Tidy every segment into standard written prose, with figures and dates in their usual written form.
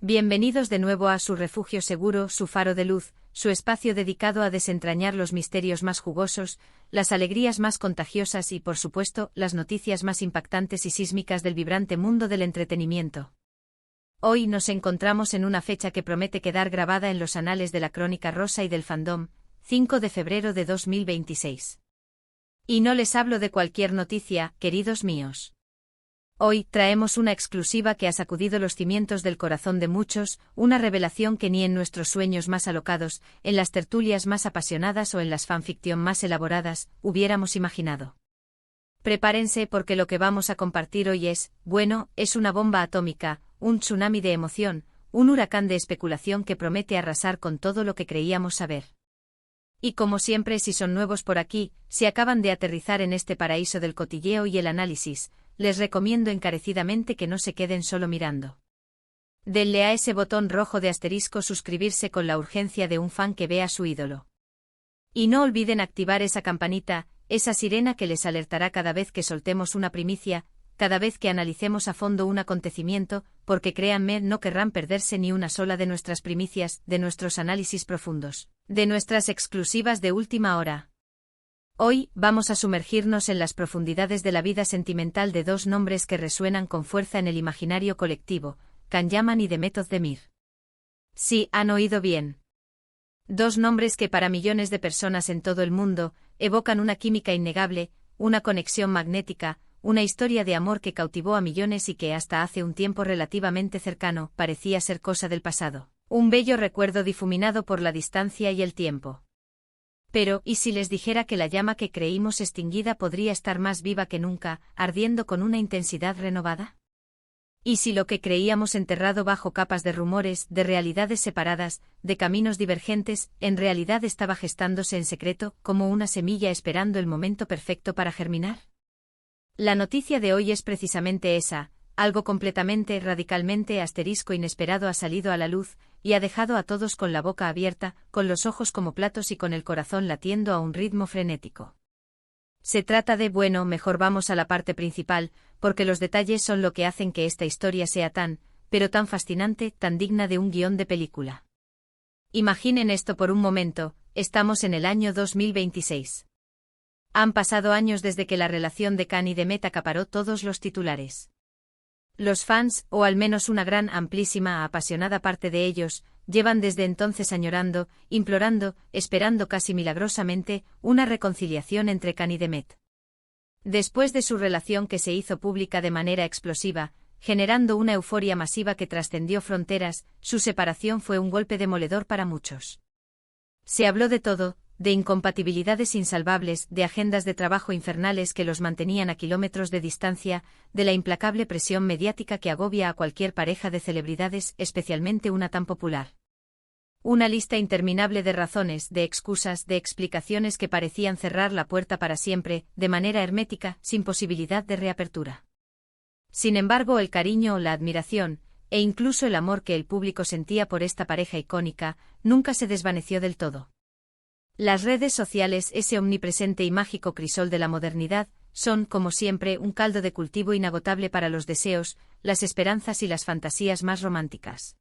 Bienvenidos de nuevo a su refugio seguro, su faro de luz, su espacio dedicado a desentrañar los misterios más jugosos, las alegrías más contagiosas y, por supuesto, las noticias más impactantes y sísmicas del vibrante mundo del entretenimiento. Hoy nos encontramos en una fecha que promete quedar grabada en los anales de la crónica rosa y del fandom, 5 de febrero de 2026. Y no les hablo de cualquier noticia, queridos míos. Hoy traemos una exclusiva que ha sacudido los cimientos del corazón de muchos, una revelación que ni en nuestros sueños más alocados, en las tertulias más apasionadas o en las fanfiction más elaboradas, hubiéramos imaginado. Prepárense porque lo que vamos a compartir hoy es una bomba atómica, un tsunami de emoción, un huracán de especulación que promete arrasar con todo lo que creíamos saber. Y como siempre, si son nuevos por aquí, si acaban de aterrizar en este paraíso del cotilleo y el análisis, les recomiendo encarecidamente que no se queden solo mirando. Denle a ese botón rojo de asterisco suscribirse con la urgencia de un fan que ve a su ídolo. Y no olviden activar esa campanita, esa sirena que les alertará cada vez que soltemos una primicia, cada vez que analicemos a fondo un acontecimiento, porque créanme, no querrán perderse ni una sola de nuestras primicias, de nuestros análisis profundos, de nuestras exclusivas de última hora. Hoy, vamos a sumergirnos en las profundidades de la vida sentimental de dos nombres que resuenan con fuerza en el imaginario colectivo, Can Yaman y Demet Özdemir. Sí, han oído bien. Dos nombres que para millones de personas en todo el mundo, evocan una química innegable, una conexión magnética, una historia de amor que cautivó a millones y que hasta hace un tiempo relativamente cercano, parecía ser cosa del pasado. Un bello recuerdo difuminado por la distancia y el tiempo. Pero, ¿y si les dijera que la llama que creímos extinguida podría estar más viva que nunca, ardiendo con una intensidad renovada? ¿Y si lo que creíamos enterrado bajo capas de rumores, de realidades separadas, de caminos divergentes, en realidad estaba gestándose en secreto, como una semilla esperando el momento perfecto para germinar? La noticia de hoy es precisamente esa, algo completamente, radicalmente inesperado ha salido a la luz, y ha dejado a todos con la boca abierta, con los ojos como platos y con el corazón latiendo a un ritmo frenético. Se trata de, mejor vamos a la parte principal, porque los detalles son lo que hacen que esta historia sea pero tan fascinante, tan digna de un guión de película. Imaginen esto por un momento, estamos en el año 2026. Han pasado años desde que la relación de Can y Demet acaparó todos los titulares. Los fans, o al menos una gran, amplísima, apasionada parte de ellos, llevan desde entonces añorando, implorando, esperando casi milagrosamente, una reconciliación entre Can y Demet. Después de su relación que se hizo pública de manera explosiva, generando una euforia masiva que trascendió fronteras, su separación fue un golpe demoledor para muchos. Se habló de todo, de incompatibilidades insalvables, de agendas de trabajo infernales que los mantenían a kilómetros de distancia, de la implacable presión mediática que agobia a cualquier pareja de celebridades, especialmente una tan popular. Una lista interminable de razones, de excusas, de explicaciones que parecían cerrar la puerta para siempre, de manera hermética, sin posibilidad de reapertura. Sin embargo, el cariño, la admiración, e incluso el amor que el público sentía por esta pareja icónica, nunca se desvaneció del todo. Las redes sociales, ese omnipresente y mágico crisol de la modernidad, son, como siempre, un caldo de cultivo inagotable para los deseos, las esperanzas y las fantasías más románticas.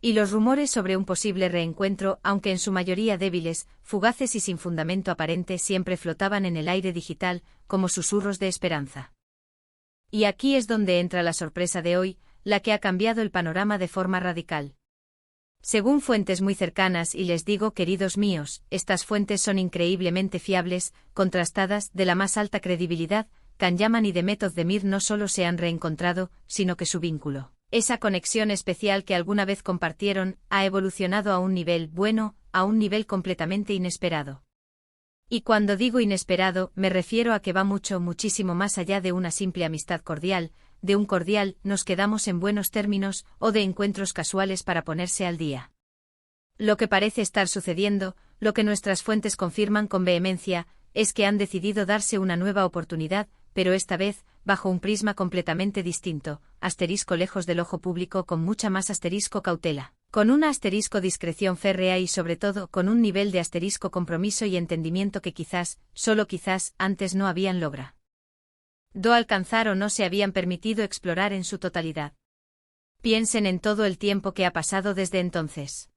Y los rumores sobre un posible reencuentro, aunque en su mayoría débiles, fugaces y sin fundamento aparente, siempre flotaban en el aire digital, como susurros de esperanza. Y aquí es donde entra la sorpresa de hoy, la que ha cambiado el panorama de forma radical. Según fuentes muy cercanas, y les digo, queridos míos, estas fuentes son increíblemente fiables, contrastadas, de la más alta credibilidad, Can Yaman y Demet Özdemir no solo se han reencontrado, sino que su vínculo, esa conexión especial que alguna vez compartieron, ha evolucionado a un nivel a un nivel completamente inesperado. Y cuando digo inesperado, me refiero a que va muchísimo más allá de una simple amistad cordial, de un cordial, nos quedamos en buenos términos, o de encuentros casuales para ponerse al día. Lo que parece estar sucediendo, lo que nuestras fuentes confirman con vehemencia, es que han decidido darse una nueva oportunidad, pero esta vez, bajo un prisma completamente distinto, lejos del ojo público, con mucha más cautela, con una discreción férrea y sobre todo con un nivel de compromiso y entendimiento que quizás, solo quizás, antes no habían logrado alcanzar o no se habían permitido explorar en su totalidad. Piensen en todo el tiempo que ha pasado desde entonces.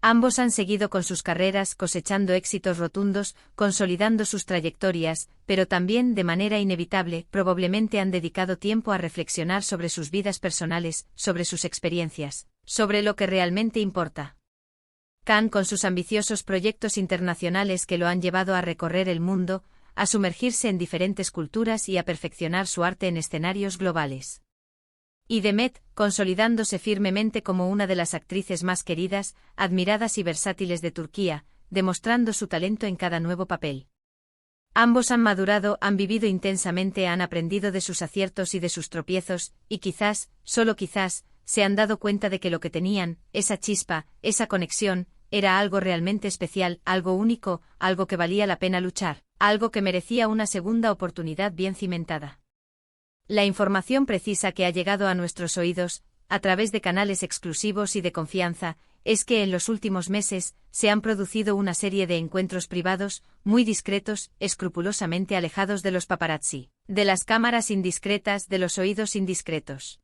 Ambos han seguido con sus carreras, cosechando éxitos rotundos, consolidando sus trayectorias, pero también, de manera inevitable, probablemente han dedicado tiempo a reflexionar sobre sus vidas personales, sobre sus experiencias, sobre lo que realmente importa. Khan con sus ambiciosos proyectos internacionales que lo han llevado a recorrer el mundo, a sumergirse en diferentes culturas y a perfeccionar su arte en escenarios globales. Y Demet, consolidándose firmemente como una de las actrices más queridas, admiradas y versátiles de Turquía, demostrando su talento en cada nuevo papel. Ambos han madurado, han vivido intensamente, han aprendido de sus aciertos y de sus tropiezos, y quizás, solo quizás, se han dado cuenta de que lo que tenían, esa chispa, esa conexión, era algo realmente especial, algo único, algo que valía la pena luchar, algo que merecía una segunda oportunidad bien cimentada. La información precisa que ha llegado a nuestros oídos, a través de canales exclusivos y de confianza, es que en los últimos meses se han producido una serie de encuentros privados, muy discretos, escrupulosamente alejados de los paparazzi, de las cámaras indiscretas, de los oídos indiscretos.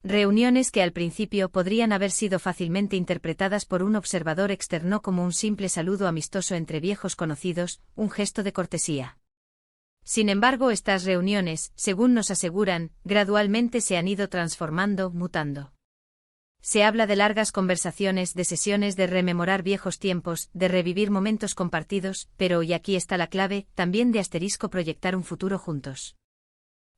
Reuniones que al principio podrían haber sido fácilmente interpretadas por un observador externo como un simple saludo amistoso entre viejos conocidos, un gesto de cortesía. Sin embargo, estas reuniones, según nos aseguran, gradualmente se han ido transformando, mutando. Se habla de largas conversaciones, de sesiones de rememorar viejos tiempos, de revivir momentos compartidos, pero, y aquí está la clave, también de proyectar un futuro juntos.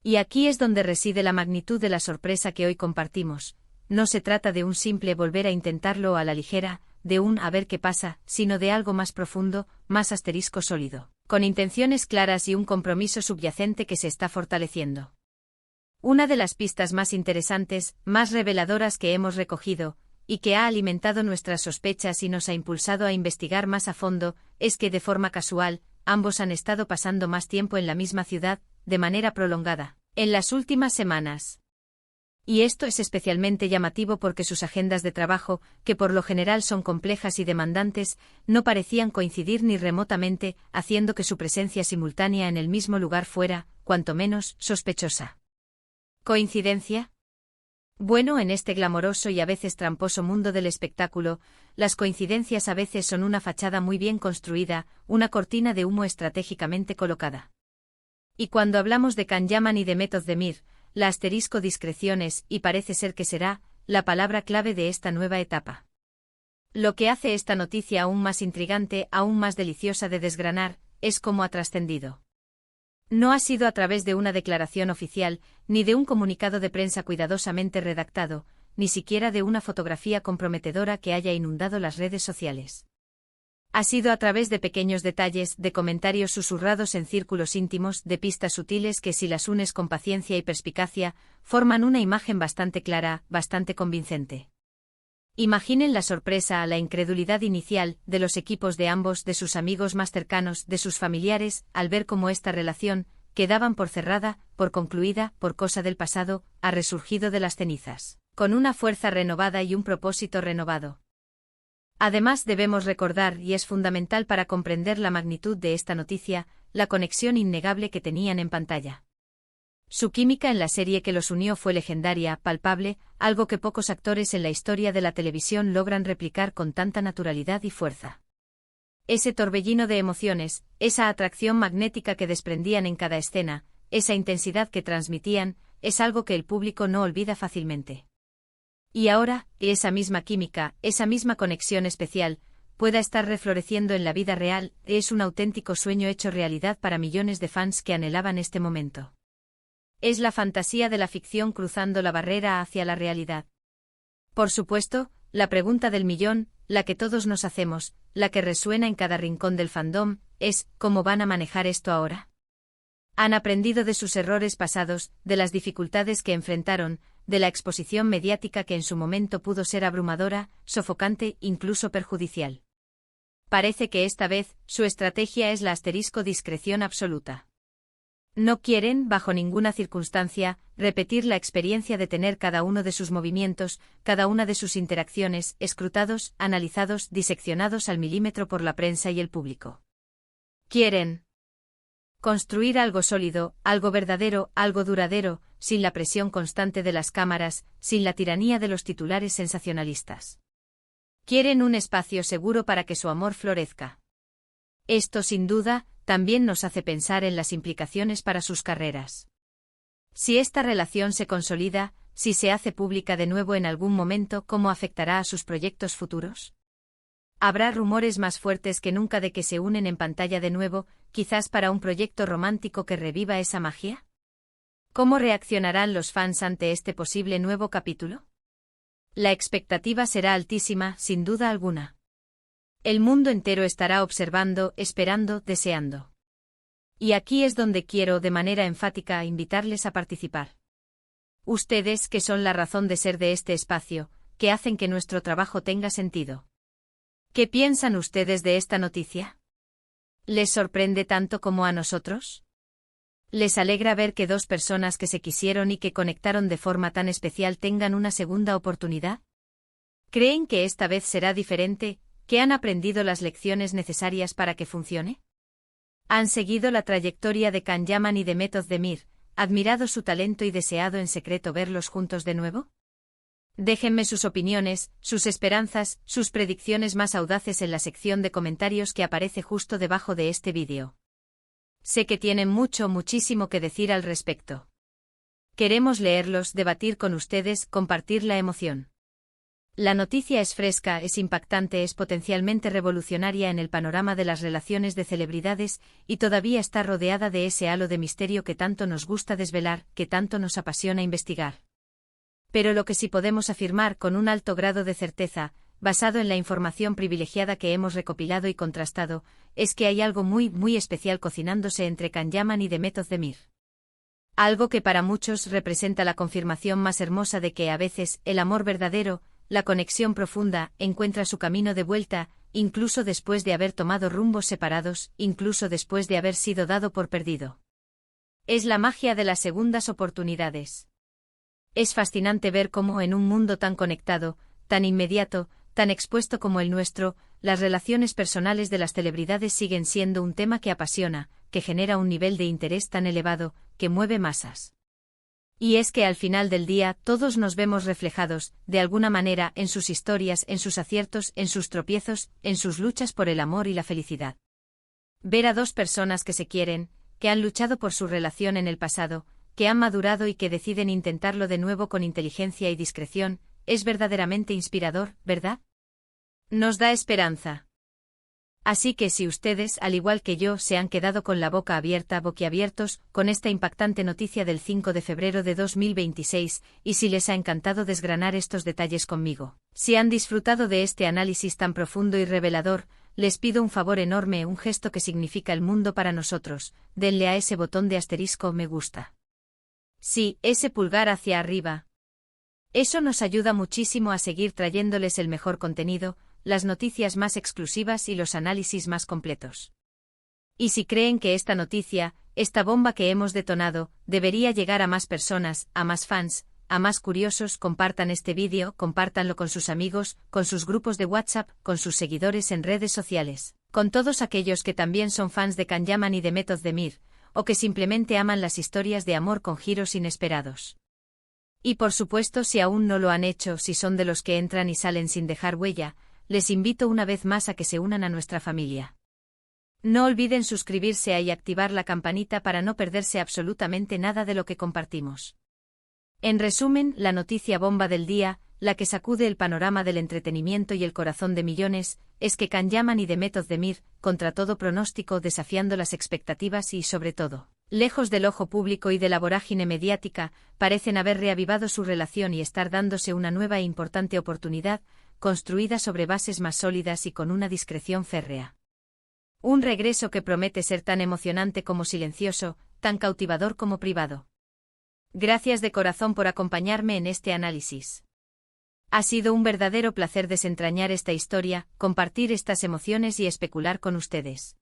Y aquí es donde reside la magnitud de la sorpresa que hoy compartimos. No se trata de un simple volver a intentarlo a la ligera, de un a ver qué pasa, sino de algo más profundo, más sólido, con intenciones claras y un compromiso subyacente que se está fortaleciendo. Una de las pistas más interesantes, más reveladoras que hemos recogido, y que ha alimentado nuestras sospechas y nos ha impulsado a investigar más a fondo, es que de forma casual, ambos han estado pasando más tiempo en la misma ciudad, de manera prolongada, en las últimas semanas. Y esto es especialmente llamativo porque sus agendas de trabajo, que por lo general son complejas y demandantes, no parecían coincidir ni remotamente, haciendo que su presencia simultánea en el mismo lugar fuera, cuanto menos, sospechosa. ¿Coincidencia? Bueno, en este glamoroso y a veces tramposo mundo del espectáculo, las coincidencias a veces son una fachada muy bien construida, una cortina de humo estratégicamente colocada. Y cuando hablamos de Can Yaman y de Method Demir, la discreción es, y parece ser que será, la palabra clave de esta nueva etapa. Lo que hace esta noticia aún más intrigante, aún más deliciosa de desgranar, es cómo ha trascendido. No ha sido a través de una declaración oficial, ni de un comunicado de prensa cuidadosamente redactado, ni siquiera de una fotografía comprometedora que haya inundado las redes sociales. Ha sido a través de pequeños detalles, de comentarios susurrados en círculos íntimos, de pistas sutiles que si las unes con paciencia y perspicacia, forman una imagen bastante clara, bastante convincente. Imaginen la sorpresa, la incredulidad inicial, de los equipos de ambos, de sus amigos más cercanos, de sus familiares, al ver cómo esta relación, que daban por cerrada, por concluida, por cosa del pasado, ha resurgido de las cenizas, con una fuerza renovada y un propósito renovado. Además debemos recordar, y es fundamental para comprender la magnitud de esta noticia, la conexión innegable que tenían en pantalla. Su química en la serie que los unió fue legendaria, palpable, algo que pocos actores en la historia de la televisión logran replicar con tanta naturalidad y fuerza. Ese torbellino de emociones, esa atracción magnética que desprendían en cada escena, esa intensidad que transmitían, es algo que el público no olvida fácilmente. Y ahora, esa misma química, esa misma conexión especial, pueda estar refloreciendo en la vida real, es un auténtico sueño hecho realidad para millones de fans que anhelaban este momento. Es la fantasía de la ficción cruzando la barrera hacia la realidad. Por supuesto, la pregunta del millón, la que todos nos hacemos, la que resuena en cada rincón del fandom, es, ¿cómo van a manejar esto ahora? Han aprendido de sus errores pasados, de las dificultades que enfrentaron, de la exposición mediática que en su momento pudo ser abrumadora, sofocante, incluso perjudicial. Parece que esta vez, su estrategia es la discreción absoluta. No quieren, bajo ninguna circunstancia, repetir la experiencia de tener cada uno de sus movimientos, cada una de sus interacciones, escrutados, analizados, diseccionados al milímetro por la prensa y el público. Quieren Construir algo sólido, algo verdadero, algo duradero, sin la presión constante de las cámaras, sin la tiranía de los titulares sensacionalistas. Quieren un espacio seguro para que su amor florezca. Esto, sin duda, también nos hace pensar en las implicaciones para sus carreras. Si esta relación se consolida, si se hace pública de nuevo en algún momento, ¿cómo afectará a sus proyectos futuros? Habrá rumores más fuertes que nunca de que se unen en pantalla de nuevo, quizás para un proyecto romántico que reviva esa magia. ¿Cómo reaccionarán los fans ante este posible nuevo capítulo? La expectativa será altísima, sin duda alguna. El mundo entero estará observando, esperando, deseando. Y aquí es donde quiero, de manera enfática, invitarles a participar. Ustedes, que son la razón de ser de este espacio, que hacen que nuestro trabajo tenga sentido. ¿Qué piensan ustedes de esta noticia? ¿Les sorprende tanto como a nosotros? ¿Les alegra ver que dos personas que se quisieron y que conectaron de forma tan especial tengan una segunda oportunidad? ¿Creen que esta vez será diferente, que han aprendido las lecciones necesarias para que funcione? ¿Han seguido la trayectoria de Can Yaman y de Method Demir, admirado su talento y deseado en secreto verlos juntos de nuevo? Déjenme sus opiniones, sus esperanzas, sus predicciones más audaces en la sección de comentarios que aparece justo debajo de este vídeo. Sé que tienen muchísimo que decir al respecto. Queremos leerlos, debatir con ustedes, compartir la emoción. La noticia es fresca, es impactante, es potencialmente revolucionaria en el panorama de las relaciones de celebridades y todavía está rodeada de ese halo de misterio que tanto nos gusta desvelar, que tanto nos apasiona investigar. Pero lo que sí podemos afirmar con un alto grado de certeza, basado en la información privilegiada que hemos recopilado y contrastado, es que hay algo muy especial cocinándose entre Can Yaman y The Method Demir. Algo que para muchos representa la confirmación más hermosa de que a veces el amor verdadero, la conexión profunda, encuentra su camino de vuelta, incluso después de haber tomado rumbos separados, incluso después de haber sido dado por perdido. Es la magia de las segundas oportunidades. Es fascinante ver cómo en un mundo tan conectado, tan inmediato, tan expuesto como el nuestro, las relaciones personales de las celebridades siguen siendo un tema que apasiona, que genera un nivel de interés tan elevado, que mueve masas. Y es que al final del día todos nos vemos reflejados, de alguna manera, en sus historias, en sus aciertos, en sus tropiezos, en sus luchas por el amor y la felicidad. Ver a dos personas que se quieren, que han luchado por su relación en el pasado, que han madurado y que deciden intentarlo de nuevo con inteligencia y discreción, es verdaderamente inspirador, ¿verdad? Nos da esperanza. Así que si ustedes, al igual que yo, se han quedado con la boca abierta, boquiabiertos, con esta impactante noticia del 5 de febrero de 2026, y si les ha encantado desgranar estos detalles conmigo, si han disfrutado de este análisis tan profundo y revelador, les pido un favor enorme, un gesto que significa el mundo para nosotros, denle a ese botón de asterisco me gusta. Sí, ese pulgar hacia arriba. Eso nos ayuda muchísimo a seguir trayéndoles el mejor contenido, las noticias más exclusivas y los análisis más completos. Y si creen que esta noticia, esta bomba que hemos detonado, debería llegar a más personas, a más fans, a más curiosos, compartan este vídeo, compártanlo con sus amigos, con sus grupos de WhatsApp, con sus seguidores en redes sociales, con todos aquellos que también son fans de Can Yaman y de Method Demir, o que simplemente aman las historias de amor con giros inesperados. Y por supuesto, si aún no lo han hecho, si son de los que entran y salen sin dejar huella, les invito una vez más a que se unan a nuestra familia. No olviden suscribirse y activar la campanita para no perderse absolutamente nada de lo que compartimos. En resumen, la noticia bomba del día, la que sacude el panorama del entretenimiento y el corazón de millones, es que Can Yaman y The Method Demir, contra todo pronóstico, desafiando las expectativas y, sobre todo, lejos del ojo público y de la vorágine mediática, parecen haber reavivado su relación y estar dándose una nueva e importante oportunidad, construida sobre bases más sólidas y con una discreción férrea. Un regreso que promete ser tan emocionante como silencioso, tan cautivador como privado. Gracias de corazón por acompañarme en este análisis. Ha sido un verdadero placer desentrañar esta historia, compartir estas emociones y especular con ustedes.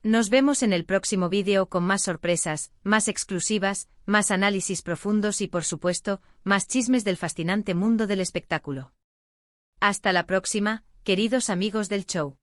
Nos vemos en el próximo vídeo con más sorpresas, más exclusivas, más análisis profundos y por supuesto, más chismes del fascinante mundo del espectáculo. Hasta la próxima, queridos amigos del show.